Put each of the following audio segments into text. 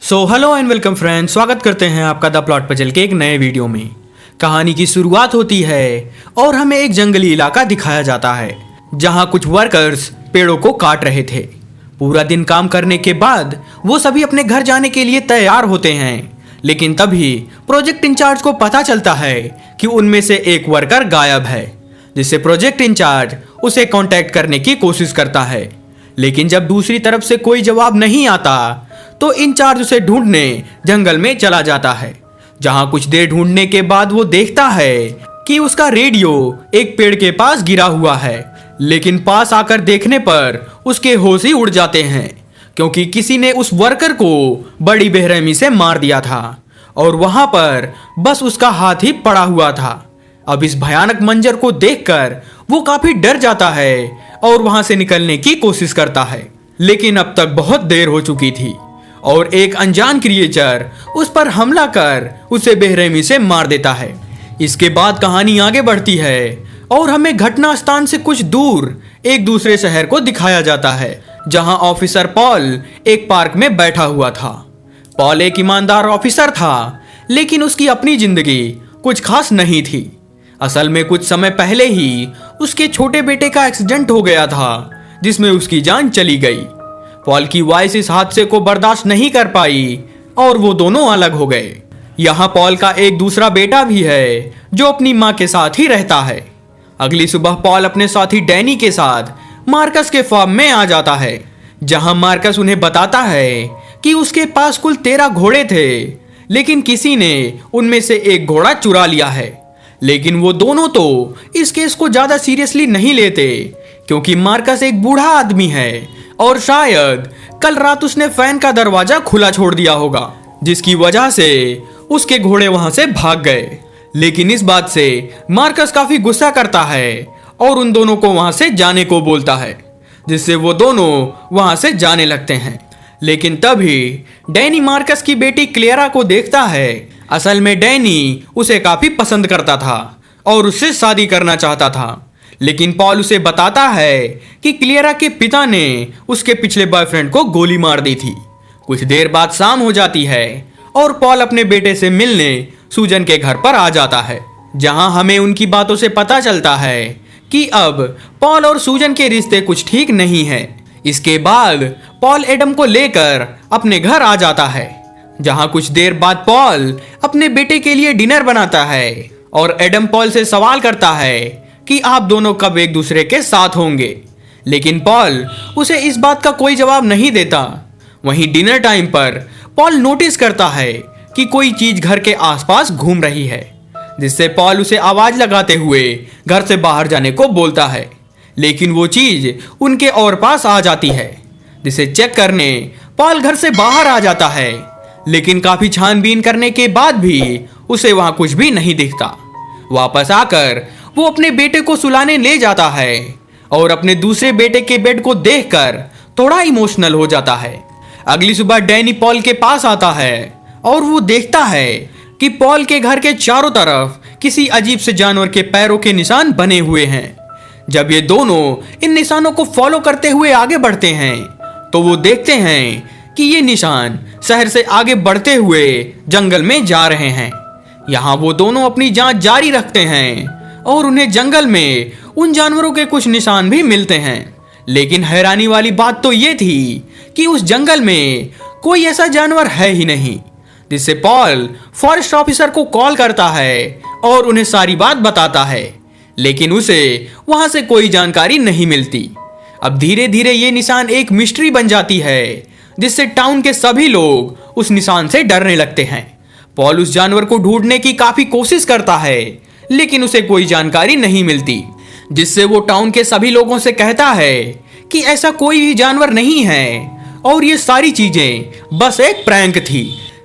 Hello and welcome friends, स्वागत करते हैं आपका द प्लॉट पजल के एक नए वीडियो में। कहानी की शुरुआत होती है और हमें एक जंगली इलाका दिखाया जाता है जहां कुछ वर्कर्स पेड़ों को काट रहे थे। पूरा दिन काम करने के बाद वो सभी अपने घर जाने के लिए तैयार होते हैं, लेकिन तभी प्रोजेक्ट इंचार्ज को पता चलता है कि उनमें से एक वर्कर गायब है, जिससे प्रोजेक्ट इंचार्ज उसे कांटेक्ट करने की कोशिश करता है। लेकिन जब दूसरी तरफ से कोई जवाब नहीं आता तो इंचार्ज उसे ढूंढने जंगल में चला जाता है, जहां कुछ देर ढूंढने के बाद वो देखता है कि उसका रेडियो एक पेड़ के पास गिरा हुआ है। लेकिन पास आकर देखने पर उसके होश ही उड़ जाते हैं, क्योंकि किसी ने उस वर्कर को बड़ी बेरहमी से मार दिया था और वहां पर बस उसका हाथ ही पड़ा हुआ था। अब इस भयानक मंजर को देखकर वो काफी डर जाता है और वहां से निकलने की कोशिश करता है, लेकिन अब तक बहुत देर हो चुकी थी और एक अनजान क्रिएचर उस पर हमला कर उसे बेरहमी से मार देता है। इसके बाद कहानी आगे बढ़ती है और हमें घटना स्थान से कुछ दूर एक दूसरे शहर को दिखाया जाता है, जहां ऑफिसर पॉल एक पार्क में बैठा हुआ था। पॉल एक ईमानदार ऑफिसर था, लेकिन उसकी अपनी जिंदगी कुछ खास नहीं थी। असल में कुछ समय पहले ही उसके छोटे बेटे का एक्सीडेंट हो गया था, जिसमें उसकी जान चली गई। पॉल की वाइफ इस हादसे को बर्दाश्त नहीं कर पाई और वो दोनों अलग हो गए। यहाँ पॉल का एक दूसरा बेटा भी है जो अपनी माँ के साथ ही रहता है। अगली सुबह पॉल अपने साथी डैनी के साथ मार्कस के फार्म में आ जाता है, जहाँ मार्कस उन्हें बताता है कि उसके पास कुल 13 घोड़े थे, लेकिन किसी ने उनमें से एक घोड़ा चुरा लिया है। लेकिन वो दोनों तो इस केस को ज्यादा सीरियसली नहीं लेते, क्योंकि मार्कस एक बूढ़ा आदमी है और शायद कल रात उसने फैन का दरवाजा खुला छोड़ दिया होगा, जिसकी वजह से उसके घोड़े वहां से भाग गए। लेकिन इस बात से मार्कस काफी गुस्सा करता है और उन दोनों को वहां से जाने को बोलता है, जिससे वो दोनों वहां से जाने लगते हैं। लेकिन तभी डैनी मार्कस की बेटी क्लेरा को देखता है। असल में डैनी उसे काफी पसंद करता था और उससे शादी करना चाहता था, लेकिन पॉल उसे बताता है कि क्लियरा के पिता ने उसके पिछले बॉयफ्रेंड को गोली मार दी थी। कुछ देर बाद शाम हो जाती है और पॉल अपने बेटे से मिलने सूजन के घर पर आ जाता है, जहां हमें उनकी बातों से पता चलता है कि अब पॉल और सूजन के रिश्ते कुछ ठीक नहीं है। इसके बाद पॉल एडम को लेकर अपने घर आ जाता है, जहां कुछ देर बाद पॉल अपने बेटे के लिए डिनर बनाता है और एडम पॉल से सवाल करता है कि आप दोनों कब एक दूसरे के साथ होंगे। लेकिन पॉल उसे इस बात का कोई जवाब नहीं देता। वहीं डिनर टाइम पर पॉल नोटिस करता है कि कोई चीज घर के आसपास घूम रही है, जिससे पॉल उसे आवाज लगाते हुए घर से बाहर जाने को बोलता है। लेकिन वो चीज उनके और पास आ जाती है, जिसे चेक करने पॉल घर से बाहर आ जाता है। लेकिन काफी छानबीन करने के बाद भी उसे वहां कुछ भी नहीं दिखता। वापस आकर वो अपने बेटे को सुलाने ले जाता है और अपने दूसरे बेटे के बेड को देखकर थोड़ा इमोशनल हो जाता है। अगली सुबह डैनी पॉल के पास आता है और वो देखता है कि पॉल के घर के चारों तरफ किसी अजीब से जानवर के पैरों के निशान बने हुए हैं। जब ये दोनों इन निशानों को फॉलो करते हुए आगे बढ़ते हैं तो वो देखते हैं कि ये निशान शहर से आगे बढ़ते हुए जंगल में जा रहे हैं। यहाँ वो दोनों अपनी जांच जारी रखते हैं और उन्हें जंगल में उन जानवरों के कुछ निशान भी मिलते हैं। लेकिन हैरानी वाली बात तो ये थी कि उस जंगल में कोई ऐसा जानवर है ही नहीं, जिससे पॉल फॉरेस्ट ऑफिसर को कॉल करता है और उन्हें सारी बात बताता है। लेकिन उसे वहां से कोई जानकारी नहीं मिलती। अब धीरे धीरे ये निशान एक मिस्ट्री बन जाती है, जिससे टाउन के सभी लोग उस निशान से डरने लगते हैं। पॉल उस जानवर को ढूंढने की काफी कोशिश करता है, लेकिन उसे कोई जानकारी नहीं मिलती, जिससे वो टाउन के सभी लोगों से कहता है कि ऐसा कोई भी जानवर नहीं है और ये सारी चीजें बस एक प्रैंक थी।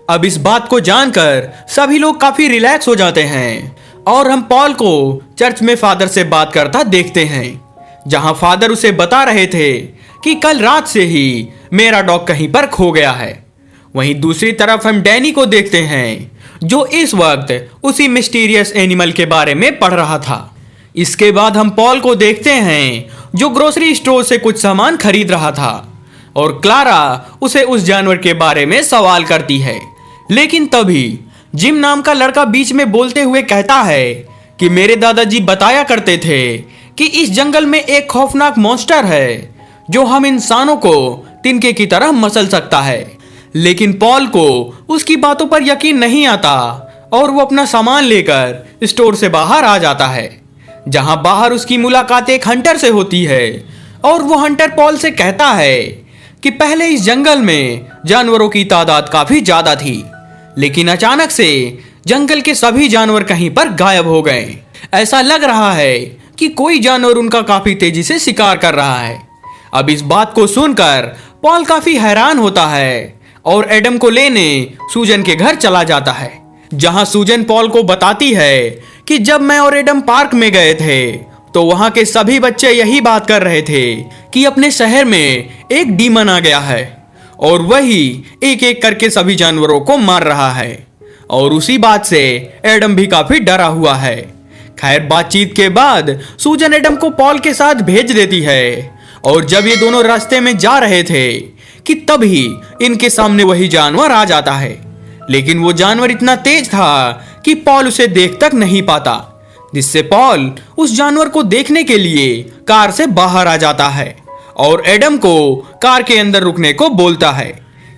अब इस बात को जानकर सभी लोग काफी रिलैक्स हो जाते हैं और हम पॉल को चर्च में फादर से बात करता देखते हैं, जहां फादर उसे बता रहे थे कि कल रात से ही मेरा डॉग कहीं पर खो गया है। वहीं दूसरी तरफ हम डैनी को देखते हैं, जो इस वक्त उसी मिस्टीरियस एनिमल के बारे में पढ़ रहा था। इसके बाद हम पॉल को देखते हैं, जो ग्रोसरी स्टोर से कुछ सामान खरीद रहा था। और क्लारा उसे उस जानवर के बारे में सवाल करती है। लेकिन तभी जिम नाम का लड़का बीच में बोलते हुए कहता है कि मेरे दादाजी बताया करते थे कि इस जंगल में एक खौफनाक मॉन्स्टर है जो हम इंसानों को तिनके की तरह मसल सकता है। लेकिन पॉल को उसकी बातों पर यकीन नहीं आता और वो अपना सामान लेकर स्टोर से बाहर आ जाता है, जहां बाहर उसकी मुलाकात एक हंटर से होती है। और वो हंटर पॉल से कहता है कि पहले इस जंगल में जानवरों की तादाद काफी ज्यादा थी, लेकिन अचानक से जंगल के सभी जानवर कहीं पर गायब हो गए। ऐसा लग रहा है कि कोई जानवर उनका काफी तेजी से शिकार कर रहा है। अब इस बात को सुनकर पॉल काफी हैरान होता है और एडम को लेने सूजन के घर चला जाता है, जहां सूजन पॉल को बताती है कि जब मैं और एडम पार्क में गए थे तो वहां के सभी बच्चे यही बात कर रहे थे कि अपने शहर में एक डीमन आ गया है और वही एक एक करके सभी जानवरों को मार रहा है। और उसी बात से एडम भी काफी डरा हुआ है। खैर, बातचीत के बाद सूजन एडम को पॉल के साथ भेज देती है और जब ये दोनों रास्ते में जा रहे थे कि तभी इनके सामने वही जानवर आ जाता है। लेकिन वो जानवर इतना तेज था कि पॉल उसे देख तक नहीं पाता, जिससे पॉल उस जानवर को देखने के लिए कार से बाहर आ जाता है और एडम को कार के अंदर रुकने को बोलता है।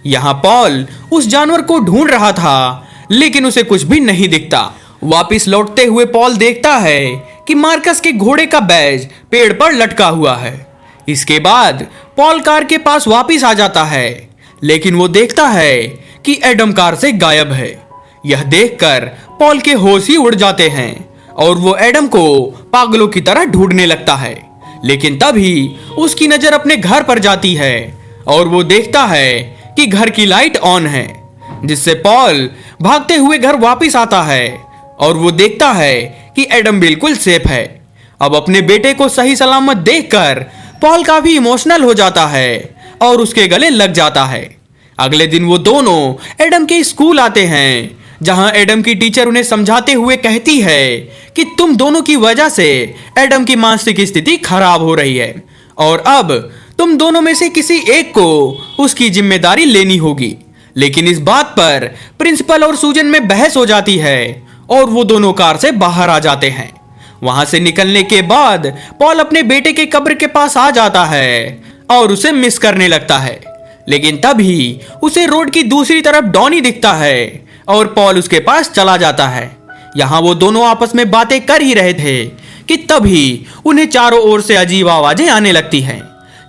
यहाँ पॉल उस जानवर को ढूंढ रहा था, लेकिन उसे कुछ भी नहीं दिखता। वापिस लौटते हुए पॉल देखता है कि मार्कस के घोड़े का बैज पेड़ पर लटका हुआ है। इसके बाद पॉल कार के पास वापिस आ जाता है, लेकिन वो देखता है कि एडम कार से गायब है। यह देखकर पॉल के होश ही उड़ जाते हैं और वो एडम को पागलों की तरह ढूंढने लगता है। लेकिन तभी उसकी नजर अपने घर पर जाती है और वो देखता है कि घर की लाइट ऑन है, जिससे पॉल भागते हुए घर वापिस आता है और वो देखता है कि एडम बिल्कुल सेफ है। अब अपने बेटे को सही सलामत देखकर पॉल काफी इमोशनल हो जाता है और उसके गले लग जाता है। अगले दिन वो दोनों एडम के स्कूल आते हैं, जहां एडम की टीचर उन्हें समझाते हुए कहती है कि तुम दोनों की वजह से एडम की मानसिक स्थिति खराब हो रही है और अब तुम दोनों में से किसी एक को उसकी जिम्मेदारी लेनी होगी। लेकिन इस बात पर प्रिंसिपल और सूजन में बहस हो जाती है और वो दोनों कार से बाहर आ जाते हैं। वहां से निकलने के बाद पॉल अपने बेटे के कब्र के पास आ जाता है और उसे मिस करने लगता है। लेकिन तभी उसे रोड की दूसरी तरफ डॉनी दिखता है और पॉल उसके पास चला जाता है। यहाँ वो दोनों आपस में बातें कर ही रहे थे कि तभी उन्हें चारों ओर से अजीब आवाजें आने लगती हैं,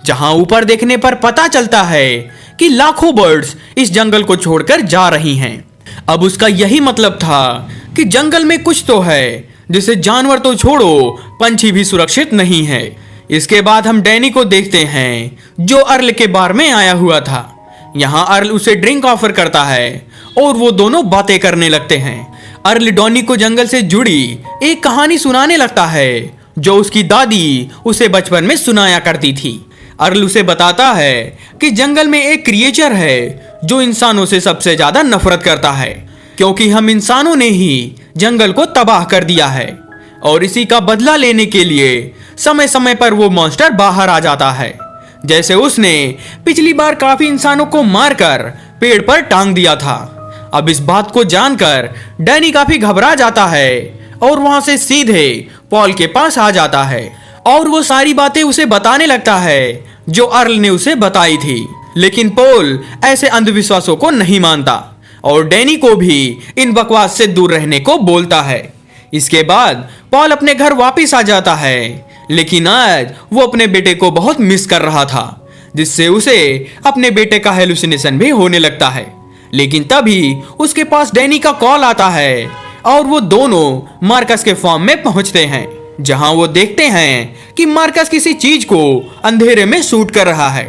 जहाँ ऊपर देखने पर पता चलता है कि लाखों बर्ड्स इस जंगल को छोड़कर जा रही हैं। अब उसका यही मतलब था कि जंगल में कुछ तो है जिसे जानवर तो छोड़ो पंछी भी सुरक्षित नहीं है। इसके बाद हम डैनी को देखते हैं जो अर्ल के बार में आया हुआ था। यहाँ अर्ल उसे ड्रिंक ऑफर करता है और वो दोनों बातें करने लगते हैं। अर्ल डॉनी को जंगल से जुड़ी एक कहानी सुनाने लगता है जो उसकी दादी उसे बचपन में सुनाया करती थी। अर्ल उसे बताता है कि जंगल में एक क्रिएचर है जो इंसानों से सबसे ज्यादा नफरत करता है, क्योंकि हम इंसानों ने ही जंगल को तबाह कर दिया है और इसी का बदला लेने के लिए समय समय पर वो मॉन्स्टर बाहर आ जाता है, जैसे उसने पिछली बार काफी इंसानों को मारकर पेड़ पर टांग दिया था। अब इस बात को जानकर डैनी काफी घबरा जाता है और वहां से सीधे पॉल के पास आ जाता है और वो सारी बातें उसे बताने लगता है जो अर्ल ने उसे बताई थी। लेकिन पॉल ऐसे अंधविश्वासों को नहीं मानता और डैनी को भी इन बकवास से दूर रहने को बोलता है। इसके बाद पॉल अपने घर वापस आ जाता है, लेकिन आज वो अपने बेटे को बहुत मिस कर रहा था, जिससे उसे अपने बेटे का हेलुसिनेशन भी होने लगता है। लेकिन तभी उसके पास डैनी का कॉल आता है और वो दोनों मार्कस के फार्म में पहुंचते हैं, जहां वो देखते हैं कि मार्कस किसी चीज को अंधेरे में शूट कर रहा है।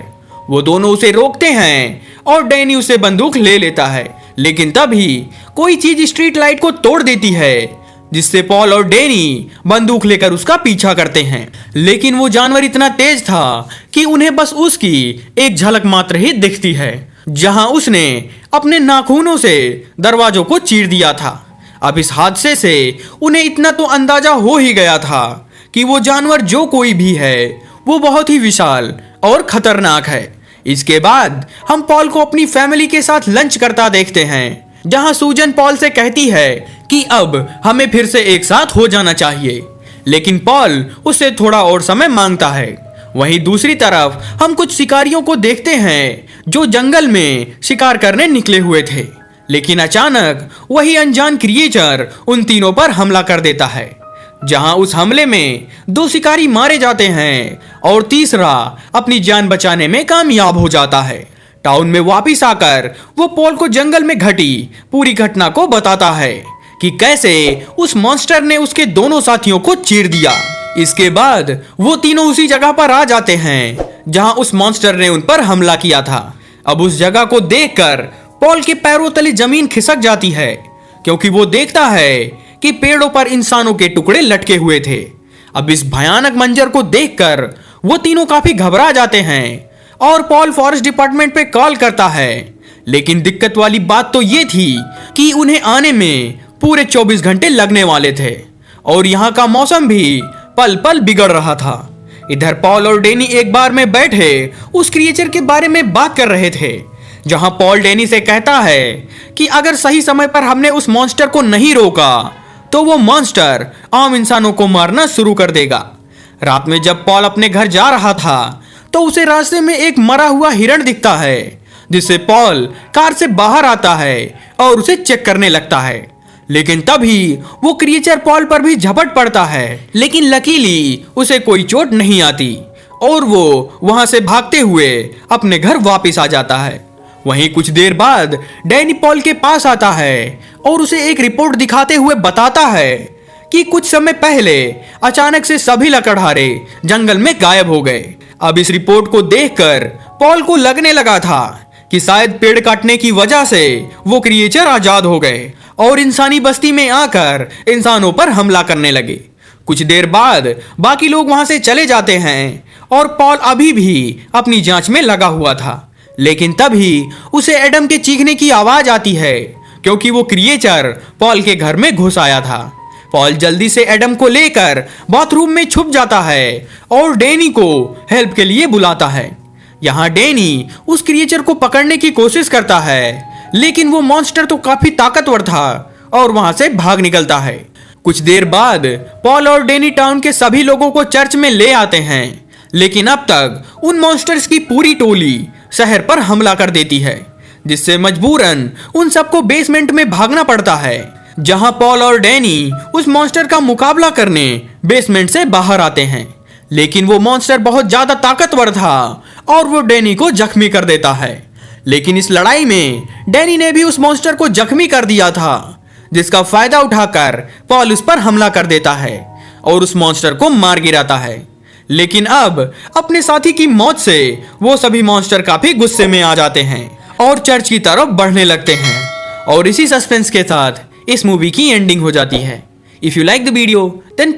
वो दोनों उसे रोकते हैं और डैनी उसे बंदूक ले लेता है, लेकिन तभी कोई चीज स्ट्रीट लाइट को तोड़ देती है, जिससे पॉल और डैनी बंदूक लेकर उसका पीछा करते हैं। लेकिन वो जानवर इतना तेज था कि उन्हें बस उसकी एक झलक मात्र ही दिखती है, जहां उसने अपने नाखूनों से दरवाजों को चीर दिया था। अब इस हादसे से उन्हें इतना तो अंदाजा हो ही गया था कि वो जानवर जो कोई भी है वो बहुत ही विशाल और खतरनाक है। इसके बाद हम पॉल को अपनी फैमिली के साथ लंच करता देखते हैं, जहां सूजन पॉल से कहती है कि अब हमें फिर से एक साथ हो जाना चाहिए, लेकिन पॉल उससे थोड़ा और समय मांगता है। वहीं दूसरी तरफ हम कुछ शिकारियों को देखते हैं जो जंगल में शिकार करने निकले हुए थे, लेकिन अचानक वही अनजान क्रिएचर उन तीनों पर हमला कर देता है, जहां उस हमले में 2 शिकारी मारे जाते हैं और तीसरा अपनी जान बचाने में कामयाब हो जाता है। टाउन में वापस आकर वो पॉल को जंगल में घटी पूरी घटना को बताता है कि कैसे उस मॉन्स्टर ने उसके दोनों साथियों को चीर दिया। इसके बाद वो तीनों उसी जगह पर आ जाते हैं जहां उस मॉन्स्टर ने उन पर हमला किया था। अब उस जगह को देखकर पॉल के पैरों तले जमीन खिसक जाती है, क्योंकि वो देखता है कि पेड़ों पर इंसानों के टुकड़े लटके हुए थे। अब इस भयानक मंजर को देखकर वो तीनों काफी घबरा जाते हैं और पॉल फॉरेस्ट डिपार्टमेंट पे कॉल करता है, लेकिन दिक्कत वाली बात तो ये थी कि उन्हें आने में पूरे 24 घंटे लगने वाले थे और यहाँ का मौसम भी पल पल बिगड़ रहा था। इधर पॉल और डैनी एक बार में बैठे उस क्रिएचर के बारे में बात कर रहे थे, जहां पॉल डैनी से कहता है कि अगर सही समय पर हमने उस मॉन्स्टर को नहीं रोका तो वो मॉन्स्टर आम इंसानों को मारना शुरू कर देगा। रात में जब पॉल अपने घर जा रहा था तो उसे रास्ते में एक मरा हुआ हिरण दिखता है, जिससे पॉल कार से बाहर आता है और उसे चेक करने लगता है, लेकिन तभी वो क्रिएचर पॉल पर भी झपट पड़ता है, लेकिन लकीली उसे कोई चोट नहीं आती और वो वहां से भागते हुए अपने घर वापस आ जाता है। वहीं कुछ देर बाद डैनी पॉल के पास आता है और उसे एक रिपोर्ट दिखाते हुए बताता है कि कुछ समय पहले अचानक से सभी लकड़हारे जंगल में गायब हो गए। अब इस रिपोर्ट को देखकर पॉल को लगने लगा था कि शायद पेड़ काटने की वजह से वो क्रिएचर आजाद हो गए और इंसानी बस्ती में आकर इंसानों पर हमला करने लगे। कुछ देर बाद बाकी लोग वहां से चले जाते हैं और पॉल अभी भी अपनी जांच में लगा हुआ था, लेकिन तभी उसे एडम के चीखने की आवाज आती है, क्योंकि वो क्रिएचर पॉल के घर में घुस आया था। पॉल जल्दी से एडम को लेकर बाथरूम में छुप जाता है और डैनी को हेल्प के लिए बुलाता है। यहाँ डैनी उस क्रिएचर को पकड़ने की कोशिश करता है, लेकिन वो मॉन्स्टर तो काफी ताकतवर था और वहां से भाग निकलता है। कुछ देर बाद पॉल और डैनी टाउन के सभी लोगों को चर्च में ले आते हैं, लेकिन अब तक उन मॉन्स्टर्स की पूरी टोली शहर पर हमला कर देती है, जिससे मजबूरन उन सबको बेसमेंट में भागना पड़ता है, जहां पॉल और डैनी उस मॉन्स्टर का मुकाबला करने बेसमेंट से बाहर आते हैं। लेकिन वो मॉन्स्टर बहुत ज्यादा ताकतवर था और वो डैनी को जख्मी कर देता है। लेकिन इस लड़ाई में डैनी ने भी उस मॉन्स्टर को जख्मी कर दिया था, जिसका फायदा उठाकर पॉल उस पर हमला कर देता है और उस मॉन्स्टर को मार गिराता है। लेकिन अब अपने साथी की मौत से वो सभी मॉन्स्टर काफी गुस्से में आ जाते हैं और चर्च की तरफ बढ़ने लगते हैं, और इसी सस्पेंस के साथ इस मूवी की एंडिंग हो जाती है। If you like the video then